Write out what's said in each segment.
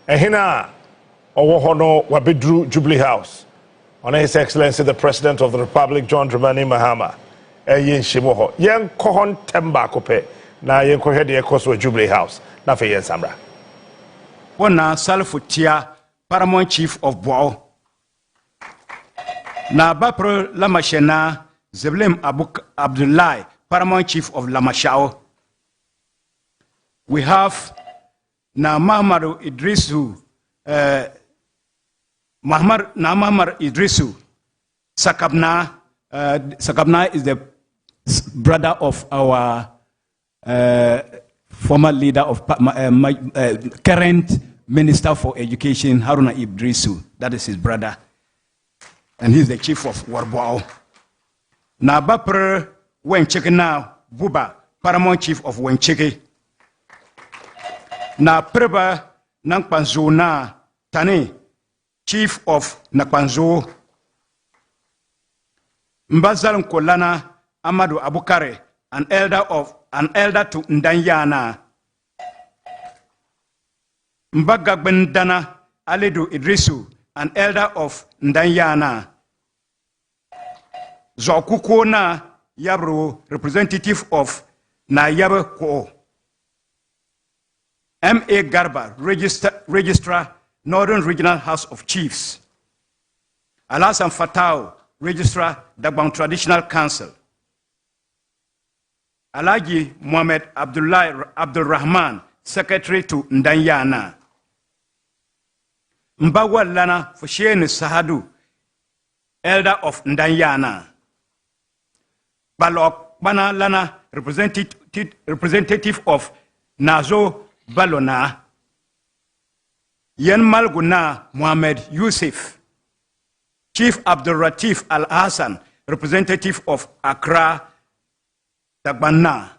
Ehina WOHO no wabedru Jubilee House. On His Excellency the President of the Republic, John Dramani Mahama. Yin Shimoho. Yen kohon temba kope. Na yen kohedi ekoso Jubilee House. Na fe yen samra. Wana Salfutia, Paramount Chief of WOHO. Na Bapro Lamashena, Zeblem Abdullahi, Paramount Chief of Lamashao. We have na Mahamadu Idrisu, Mahamar Idrisu, Sakabna. Sakabna is the brother of our former leader of current Minister for Education, Haruna Idrisu. That is his brother. And he's the chief of WOHO. Na Bapre Wencheke na Buba, Paramount Chief of Wencheke. Na Preba Nankpanzo na Tane, Chief of Nakpanzo. Mbazal Nkolana Amadou Abukare, an elder to Ndanyana. Mbagagbendana Aledu Idrisu, an elder of Ndanyana. Zokuko na Yabro, representative of Nayabe Ko. M.A. Garba, Registrar, Northern Regional House of Chiefs. Alassane Fatau, Registrar, Dagbang Traditional Council. Alhaji Mohamed Abdul Rahman, Secretary to Ndanyana. Mbagwa Lana Fushene Sahadu, Elder of Ndanyana. Balok Bana Lana, representative of Nazo Balona. Yen Malguna Mohamed Yusuf, Chief Abdul Ratif Al Hassan, representative of Accra Dagbana.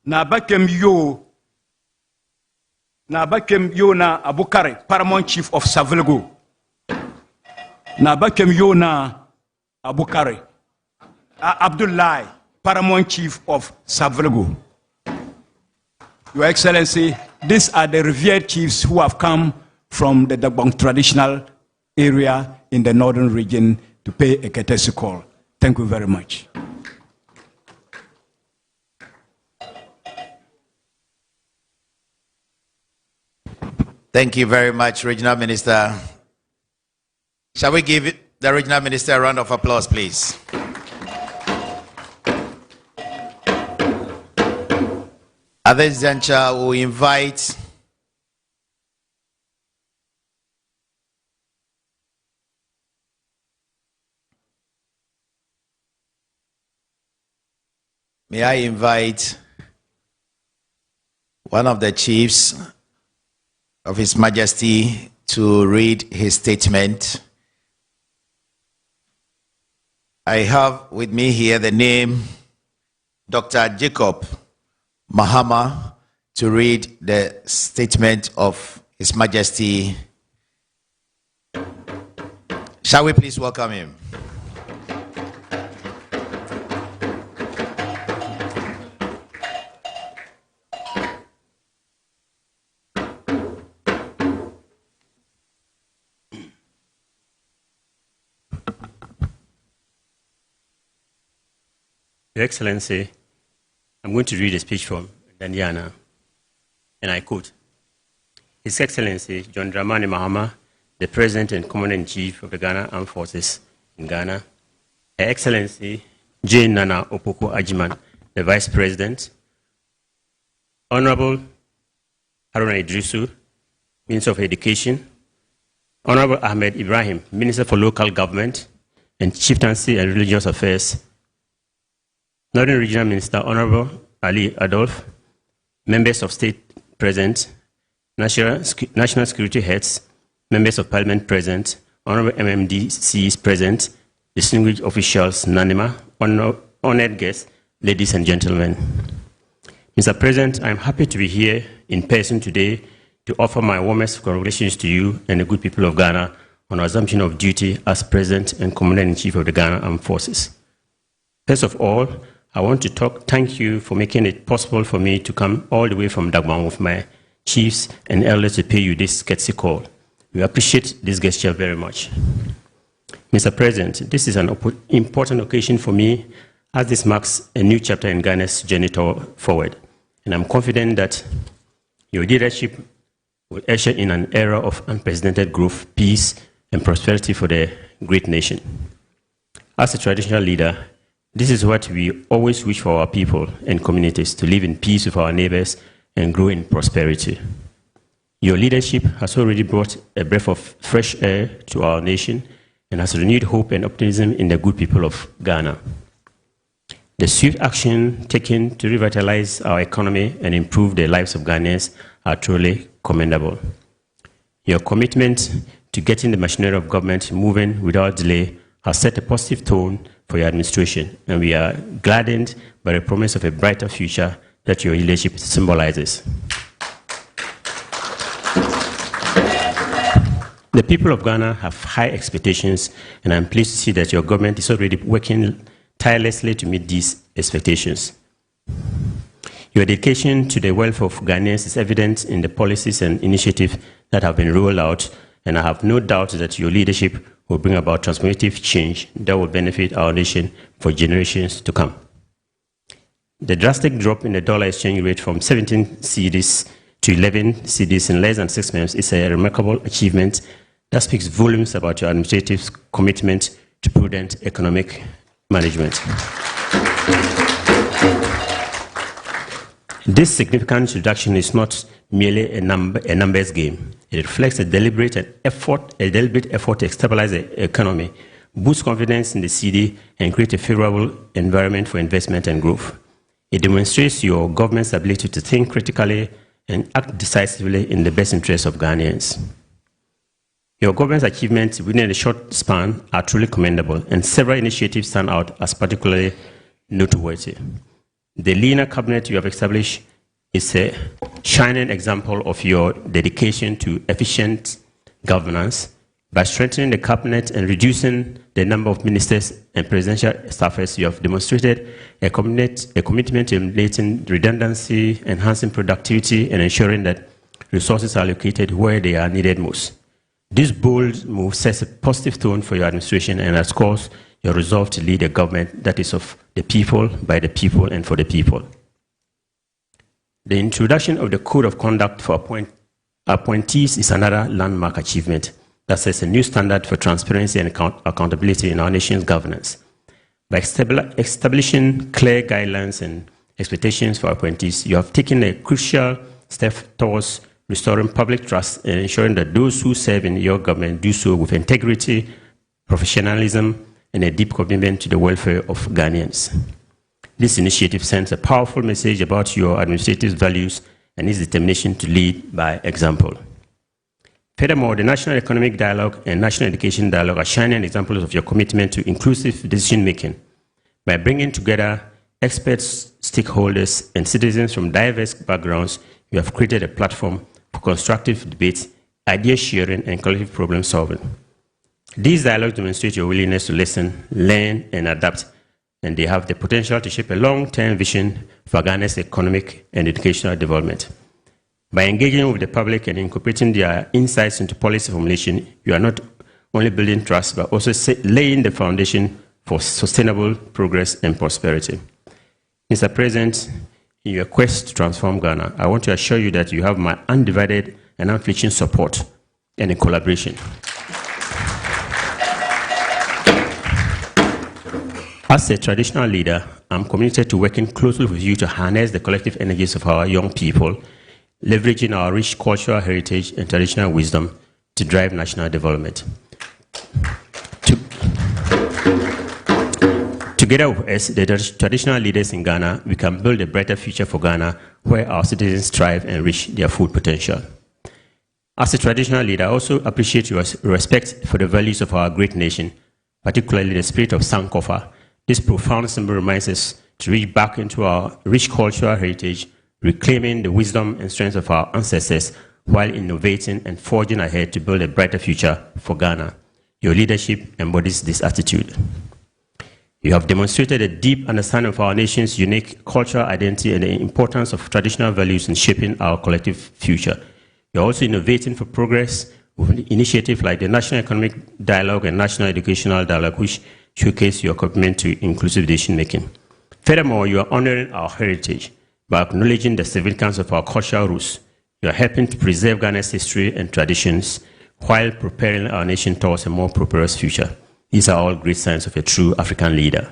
Nabakem Yo na Abukare, Paramount Chief of Savilgo. Nabakem Yo na Abukare, Abdullahi, Paramount Chief of Savilgo. Your Excellency, these are the revered chiefs who have come from the Dagbang traditional area in the northern region to pay a courtesy call. Thank you very much. Thank you very much, Regional Minister. Shall we give the Regional Minister a round of applause, please? At this juncture, we invite may I invite one of the chiefs of His Majesty to read his statement. I have with me here the name Dr. Jacob Mahama to read the statement of His Majesty. Shall we please welcome him? Your Excellency, I'm going to read a speech from Dandiana, and I quote, His Excellency John Dramani Mahama, the President and Commander-in-Chief of the Ghana Armed Forces in Ghana, Her Excellency Jane Nana Opoku Ajiman, the Vice President, Honorable Haruna Idrisu, Minister of Education, Honorable Ahmed Ibrahim, Minister for Local Government and Chieftaincy and Religious Affairs, Northern Regional Minister Honorable Ali Adolf, members of state present, national security heads, members of parliament present, honorable MMDCs present, distinguished officials, Nanima, honored guests, ladies and gentlemen. Mr. President, I'm happy to be here in person today to offer my warmest congratulations to you and the good people of Ghana on our assumption of duty as President and Commander-in-Chief of the Ghana Armed Forces. First of all, I want to thank you for making it possible for me to come all the way from Dagbang with my chiefs, and elders to pay you this courtesy call. We appreciate this gesture very much. Mr. President, this is an important occasion for me, as this marks a new chapter in Ghana's journey forward. And I'm confident that your leadership will usher in an era of unprecedented growth, peace, and prosperity for the great nation. As a traditional leader, this is what we always wish for our people and communities, to live in peace with our neighbors and grow in prosperity. Your leadership has already brought a breath of fresh air to our nation and has renewed hope and optimism in the good people of Ghana. The swift action taken to revitalize our economy and improve the lives of Ghanaians are truly commendable. Your commitment to getting the machinery of government moving without delay has set a positive tone for your administration, and we are gladdened by the promise of a brighter future that your leadership symbolizes. The people of Ghana have high expectations, and I'm pleased to see that your government is already working tirelessly to meet these expectations. Your dedication to the welfare of Ghanaians is evident in the policies and initiatives that have been rolled out, and I have no doubt that your leadership will bring about transformative change that will benefit our nation for generations to come. The drastic drop in the dollar exchange rate from 17 cedis to 11 cedis in less than 6 months is a remarkable achievement that speaks volumes about your administrative commitment to prudent economic management. This significant reduction is not merely a numbers game. It reflects a deliberate effort to stabilize the economy, boost confidence in the cedi, and create a favorable environment for investment and growth. It demonstrates your government's ability to think critically and act decisively in the best interests of Ghanaians. Your government's achievements within a short span are truly commendable, and several initiatives stand out as particularly noteworthy. The leaner cabinet you have established is a shining example of your dedication to efficient governance. By strengthening the cabinet and reducing the number of ministers and presidential staffers, you have demonstrated a commitment to eliminating redundancy, enhancing productivity, and ensuring that resources are allocated where they are needed most. This bold move sets a positive tone for your administration and underscores your resolve to lead a government that is of the people, by the people, and for the people. The introduction of the Code of Conduct for appointees is another landmark achievement that sets a new standard for transparency and accountability in our nation's governance. By establishing clear guidelines and expectations for appointees, you have taken a crucial step towards restoring public trust and ensuring that those who serve in your government do so with integrity, professionalism, and a deep commitment to the welfare of Ghanaians. This initiative sends a powerful message about your administrative values and its determination to lead by example. Furthermore, the National Economic Dialogue and National Education Dialogue are shining examples of your commitment to inclusive decision-making. By bringing together experts, stakeholders, and citizens from diverse backgrounds, you have created a platform for constructive debate, idea sharing, and collective problem solving. These dialogues demonstrate your willingness to listen, learn, and adapt, and they have the potential to shape a long-term vision for Ghana's economic and educational development. By engaging with the public and incorporating their insights into policy formulation, you are not only building trust, but also laying the foundation for sustainable progress and prosperity. Mr. President, in your quest to transform Ghana, I want to assure you that you have my undivided and unflinching support and in collaboration. As a traditional leader, I'm committed to working closely with you to harness the collective energies of our young people, leveraging our rich cultural heritage and traditional wisdom to drive national development. Together with us, the traditional leaders in Ghana, we can build a brighter future for Ghana where our citizens thrive and reach their full potential. As a traditional leader, I also appreciate your respect for the values of our great nation, particularly the spirit of Sankofa. This profound symbol reminds us to reach back into our rich cultural heritage, reclaiming the wisdom and strength of our ancestors while innovating and forging ahead to build a brighter future for Ghana. Your leadership embodies this attitude. You have demonstrated a deep understanding of our nation's unique cultural identity and the importance of traditional values in shaping our collective future. You're also innovating for progress with initiatives like the National Economic Dialogue and National Educational Dialogue, which showcase your commitment to inclusive decision-making. Furthermore, you are honoring our heritage by acknowledging the significance of our cultural roots. You are helping to preserve Ghana's history and traditions while propelling our nation towards a more prosperous future. These are all great signs of a true African leader.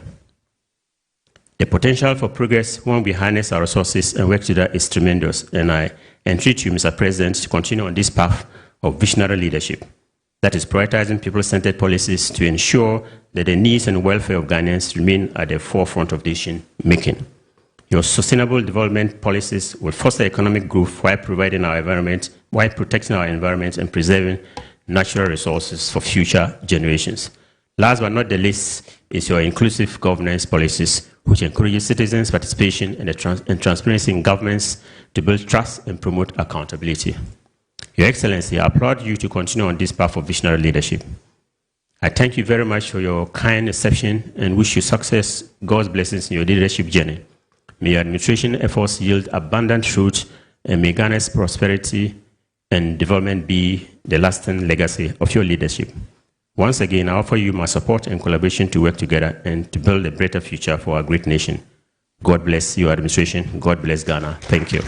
The potential for progress when we harness our resources and work together is tremendous, and I entreat you, Mr. President, to continue on this path of visionary leadership. That is prioritizing people-centered policies to ensure that the needs and welfare of Ghanaians remain at the forefront of decision-making. Your sustainable development policies will foster economic growth while protecting our environment and preserving natural resources for future generations. Last but not the least is your inclusive governance policies, which encourages citizens' participation and transparency in governments to build trust and promote accountability. Your Excellency, I applaud you to continue on this path of visionary leadership. I thank you very much for your kind reception and wish you success, God's blessings in your leadership journey. May your administration efforts yield abundant fruit, and may Ghana's prosperity and development be the lasting legacy of your leadership. Once again, I offer you my support and collaboration to work together and to build a better future for our great nation. God bless your administration. God bless Ghana. Thank you.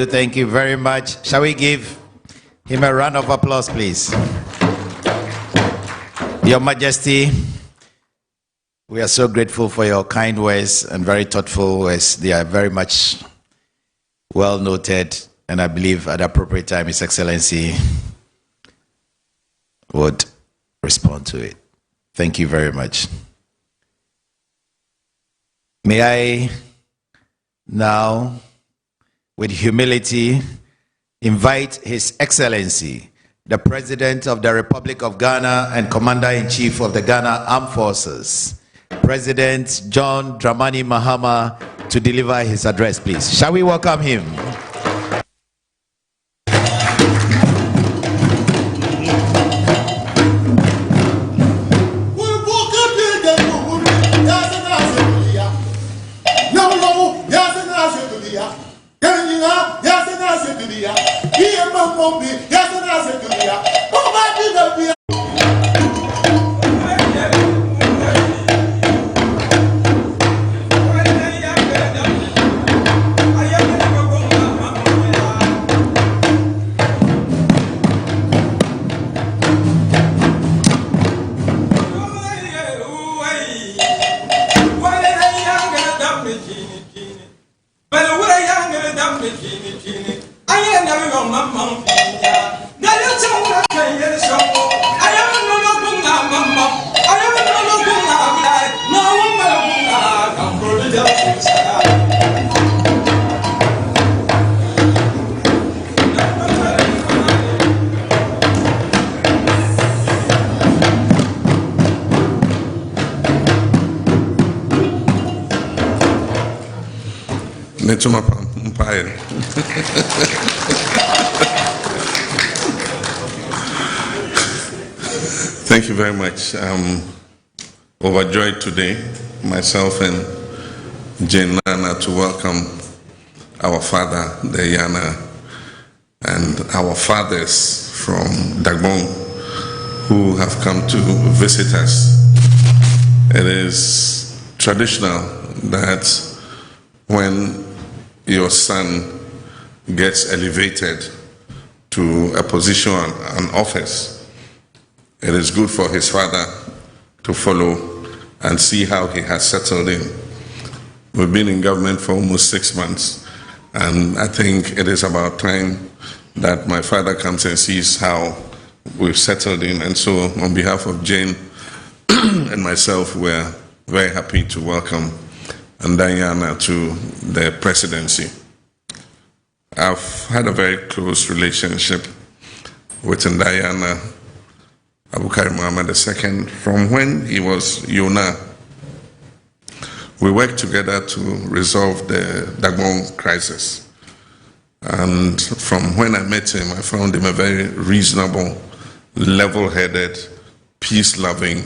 Thank you very much. Shall we give him a round of applause, please? Your Majesty, we are so grateful for your kind words and very thoughtful words. They are very much well noted, and I believe at the appropriate time, His Excellency would respond to it. Thank you very much. May I now, with humility, invite His Excellency, the President of the Republic of Ghana and Commander-in-Chief of the Ghana Armed Forces, President John Dramani Mahama, to deliver his address, please. Shall we welcome him? Thank you very much. I'm overjoyed today, myself and Jane Nana, to welcome our father, the Yana, and our fathers from Dagbon who have come to visit us. It is traditional that when your son gets elevated to a position, an office, it is good for his father to follow and see how he has settled in. We've been in government for almost 6 months, and I think it is about time that my father comes and sees how we've settled in. And so on behalf of Jane and myself, we're very happy to welcome Diana to the presidency. I've had a very close relationship with Diana Abukari Mahama II from when he was Yona. We worked together to resolve the Dagbon crisis. And from when I met him, I found him a very reasonable, level-headed, peace-loving,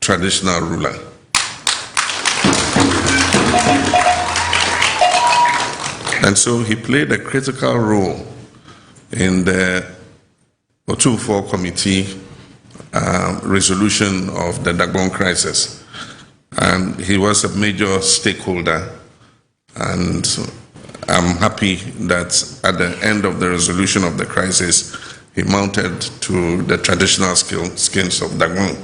traditional ruler. And so he played a critical role in the 2-4 committee resolution of the DWEN crisis. And he was a major stakeholder, and I'm happy that at the end of the resolution of the crisis, he mounted to the traditional skins of DWEN.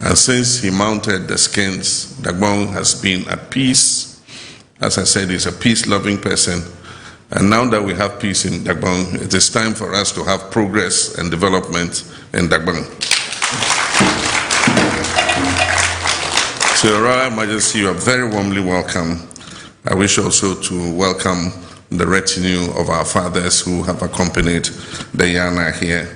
And since he mounted the skins, DWEN has been at peace. As I said, he's a peace-loving person. And now that we have peace in DWEN, it is time for us to have progress and development in DWEN. So, Your Royal Majesty, you are very warmly welcome. I wish also to welcome the retinue of our fathers who have accompanied the Yana here.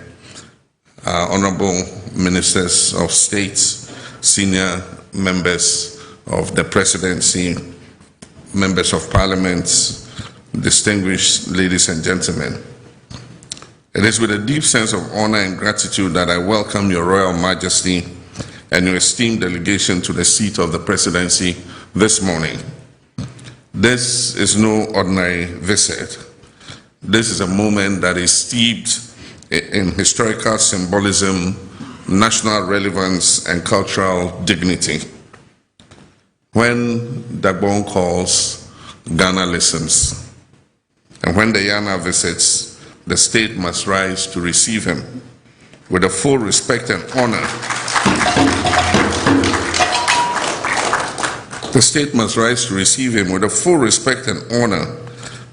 Honorable Ministers of State, senior members of the Presidency, members of Parliament, distinguished ladies and gentlemen. It is with a deep sense of honor and gratitude that I welcome Your Royal Majesty and your esteemed delegation to the seat of the Presidency this morning. This is no ordinary visit. This is a moment that is steeped in historical symbolism, national relevance, and cultural dignity. When DWEN calls, Ghana listens. And when the Yana visits, the state must rise to receive him with the full respect and honor. The state must rise to receive him with the full respect and honor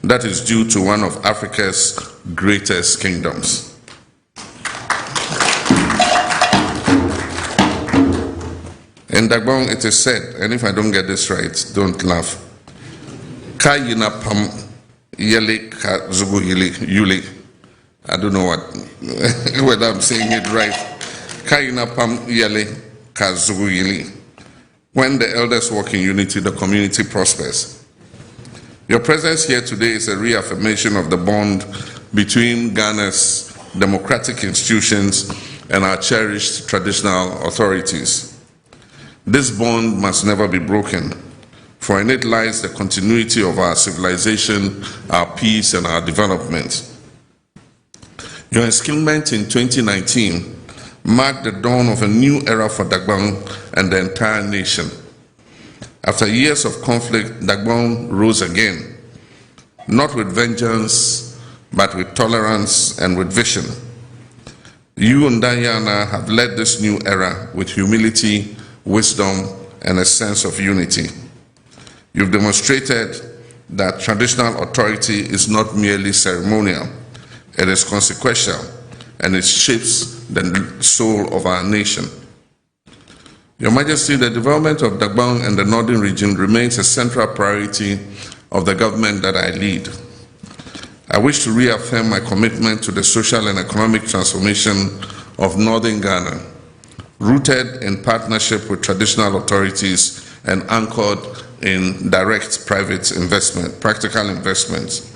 that is due to one of Africa's greatest kingdoms. In DWEN it is said, and if I don't get this right, don't laugh. Ka yina pam yele ka zugu yule. I don't know whether I'm saying it right. Ka yina pam yele ka zugu yule. When the elders walk in unity, the community prospers. Your presence here today is a reaffirmation of the bond between Ghana's democratic institutions and our cherished traditional authorities. This bond must never be broken, for in it lies the continuity of our civilization, our peace, and our development. Your installment in 2019 marked the dawn of a new era for DWEN and the entire nation. After years of conflict, DWEN rose again, not with vengeance, but with tolerance and with vision. You and Diana have led this new era with humility, wisdom, and a sense of unity. You've demonstrated that traditional authority is not merely ceremonial, it is consequential, and it shapes the soul of our nation. Your Majesty, the development of DWEN and the Northern region remains a central priority of the government that I lead. I wish to reaffirm my commitment to the social and economic transformation of Northern Ghana, rooted in partnership with traditional authorities and anchored in direct private investment, practical investments.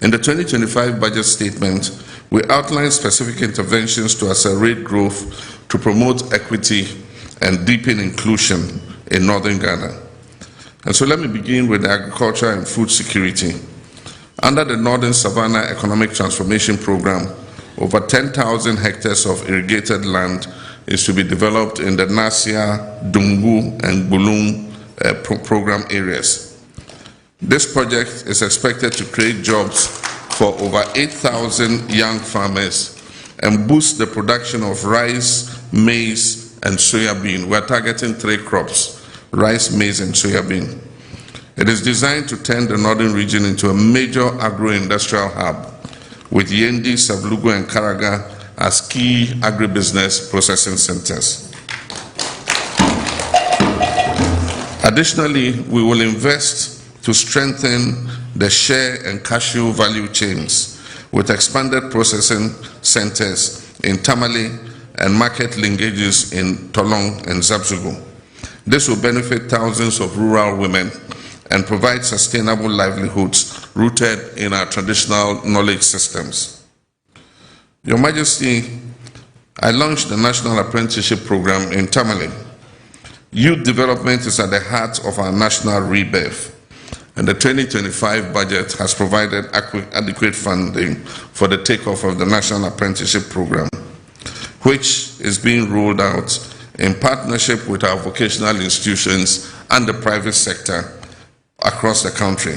In the 2025 budget statement, we outlined specific interventions to accelerate growth, to promote equity, and deepen inclusion in Northern Ghana. And so let me begin with agriculture and food security. Under the Northern Savannah Economic Transformation Program, over 10,000 hectares of irrigated land is to be developed in the Nasia, Dungu, and Bulung program areas. This project is expected to create jobs for over 8,000 young farmers and boost the production of rice, maize, and soybean. We're targeting 3 crops: rice, maize, and soybean. It is designed to turn the northern region into a major agro-industrial hub, with Yendi, Savlugu, and Karaga as key agribusiness processing centers. Additionally, we will invest to strengthen the share and cashew value chains with expanded processing centers in Tamale and market linkages in Tolong and Zabzugu. This will benefit thousands of rural women and provide sustainable livelihoods rooted in our traditional knowledge systems. Your Majesty, I launched the National Apprenticeship Program in Tamale. Youth development is at the heart of our national rebirth, and the 2025 budget has provided adequate funding for the takeoff of the National Apprenticeship Program, which is being rolled out in partnership with our vocational institutions and the private sector across the country.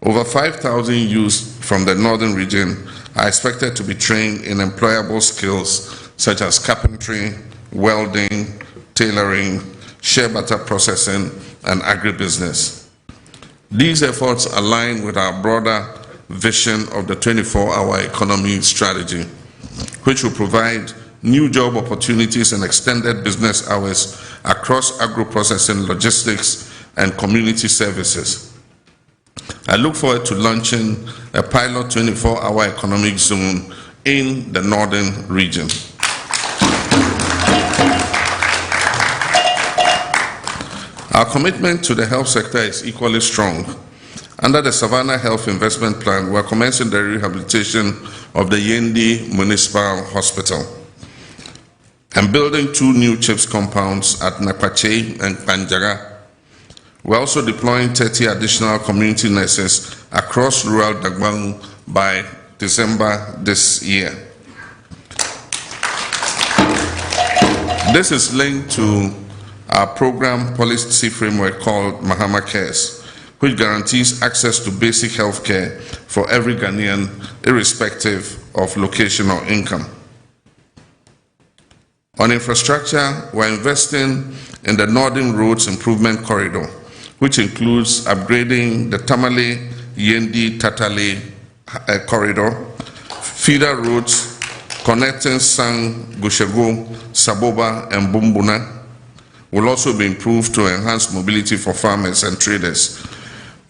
Over 5,000 youths from the northern region are expected to be trained in employable skills such as carpentry, welding, tailoring, shea butter processing, and agribusiness. These efforts align with our broader vision of the 24-hour economy strategy, which will provide new job opportunities and extended business hours across agro-processing, logistics, and community services. I look forward to launching a pilot 24-hour economic zone in the northern region. Our commitment to the health sector is equally strong. Under the Savannah Health Investment Plan, we are commencing the rehabilitation of the Yendi Municipal Hospital and building 2 new CHIPS compounds at Nakpache and Panjaga. We're also deploying 30 additional community nurses across rural Dagbang by December this year. This is linked to our program policy framework called Mahama Cares, which guarantees access to basic health care for every Ghanaian, irrespective of location or income. On infrastructure, we're investing in the Northern Roads Improvement Corridor, which includes upgrading the Tamale-Yendi-Tatale corridor, feeder roads connecting Sang, Gushego, Saboba, and Bumbuna will also be improved to enhance mobility for farmers and traders.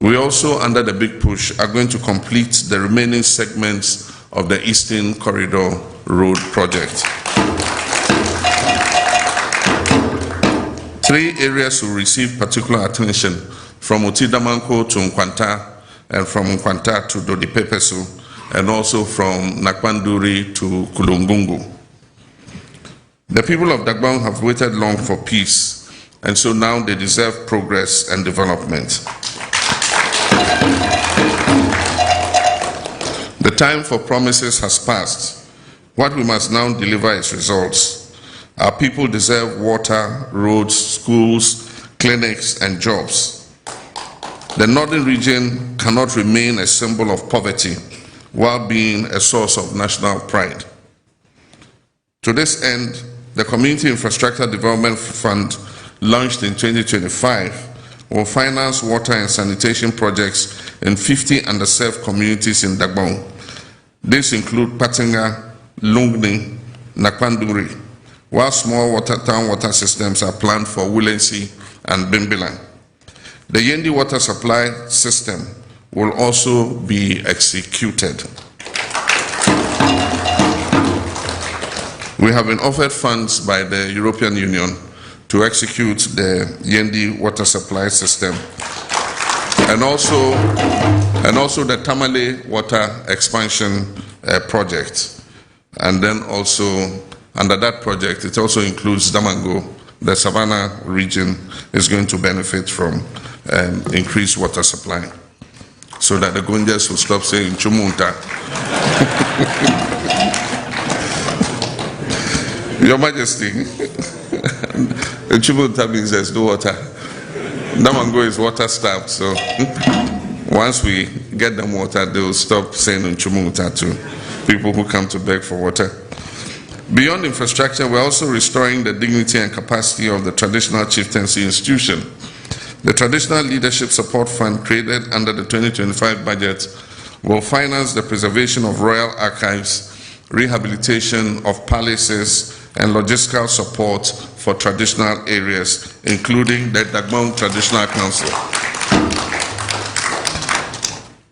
We also, under the Big Push, are going to complete the remaining segments of the Eastern Corridor Road project. 3 areas will receive particular attention, from Otidamanko to Nkwanta, and from Nkwanta to Dodipepesu, and also from Nakpanduri to Kulungungu. The people of Dagbang have waited long for peace, and so now they deserve progress and development. The time for promises has passed. What we must now deliver is results. Our people deserve water, roads, schools, clinics, and jobs. The northern region cannot remain a symbol of poverty while being a source of national pride. To this end, the Community Infrastructure Development Fund, launched in 2025, will finance water and sanitation projects in 50 underserved communities in Dagbang. These include Patinga, Lungni, Nakpanduri, while small town water systems are planned for Willensi and Bimbilan. The Yendi water supply system will also be executed. We have been offered funds by the European Union to execute the Yendi water supply system, and also the Tamale water expansion project. And then also under that project, it also includes Damango. The Savannah region is going to benefit from increased water supply, so that the Gunjas will stop saying Chumunta. Your Majesty, Chumunta means there's no water. Damango is water starved, so once we get them water, they'll stop saying Chumunta to people who come to beg for water. Beyond infrastructure, we're also restoring the dignity and capacity of the traditional chieftaincy institution. The Traditional Leadership Support Fund, created under the 2025 budget, will finance the preservation of royal archives, rehabilitation of palaces, and logistical support for traditional areas, including the Dagbang Traditional Council.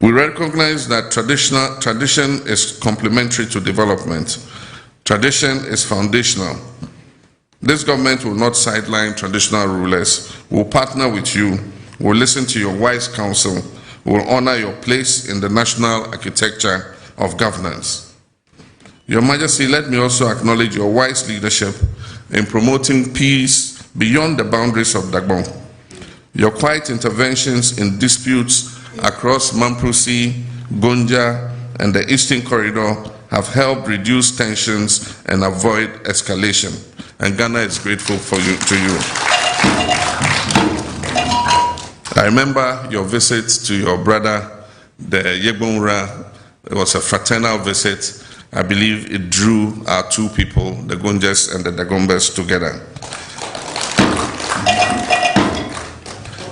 We recognize that tradition is complementary to development. Tradition is foundational. This government will not sideline traditional rulers. We'll partner with you will listen to your wise counsel, will honor your place in the national architecture of governance. Your Majesty, let me also acknowledge your wise leadership in promoting peace beyond the boundaries of Dagbon. Your quiet interventions in disputes across Mamprusi, Gonja, and the Eastern Corridor have helped reduce tensions and avoid escalation. And Ghana is grateful to you. I remember your visit to your brother, the Yegbonra. It was a fraternal visit. I believe it drew our two people, the Gonjas and the Dagombas, together.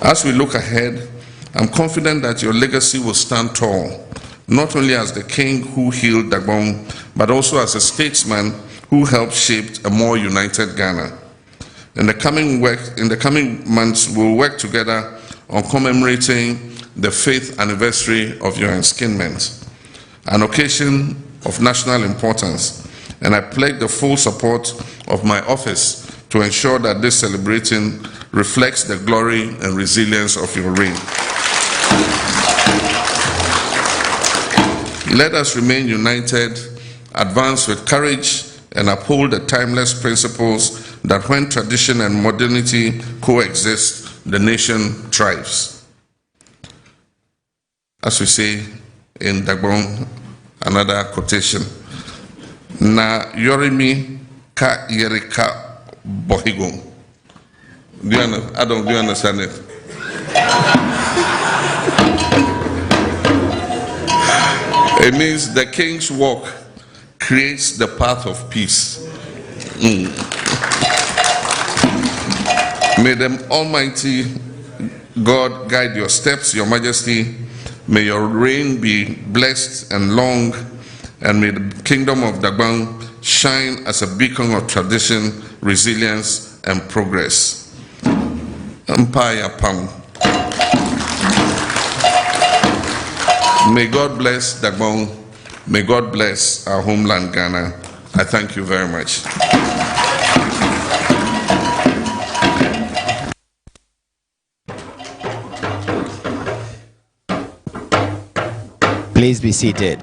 As we look ahead, I'm confident that your legacy will stand tall, not only as the king who healed Dagbon, but also as a statesman who helped shape a more united Ghana. In the coming months, we'll work together on commemorating the 5th anniversary of your enskinment, an occasion of national importance, and I pledge the full support of my office to ensure that this celebration reflects the glory and resilience of your reign. Let us remain united, advance with courage, and uphold the timeless principles that when tradition and modernity coexist, the nation thrives. As we say in Dagbon, another quotation, na yorimi ka yerika bohigo. Do you understand it? It means the king's walk creates the path of peace. May the Almighty God guide your steps, Your Majesty. May your reign be blessed and long, and may the kingdom of Dagbon shine as a beacon of tradition, resilience, and progress. Empire Pam. May God bless Dagbon. May God bless our homeland, Ghana. I thank you very much. Please be seated.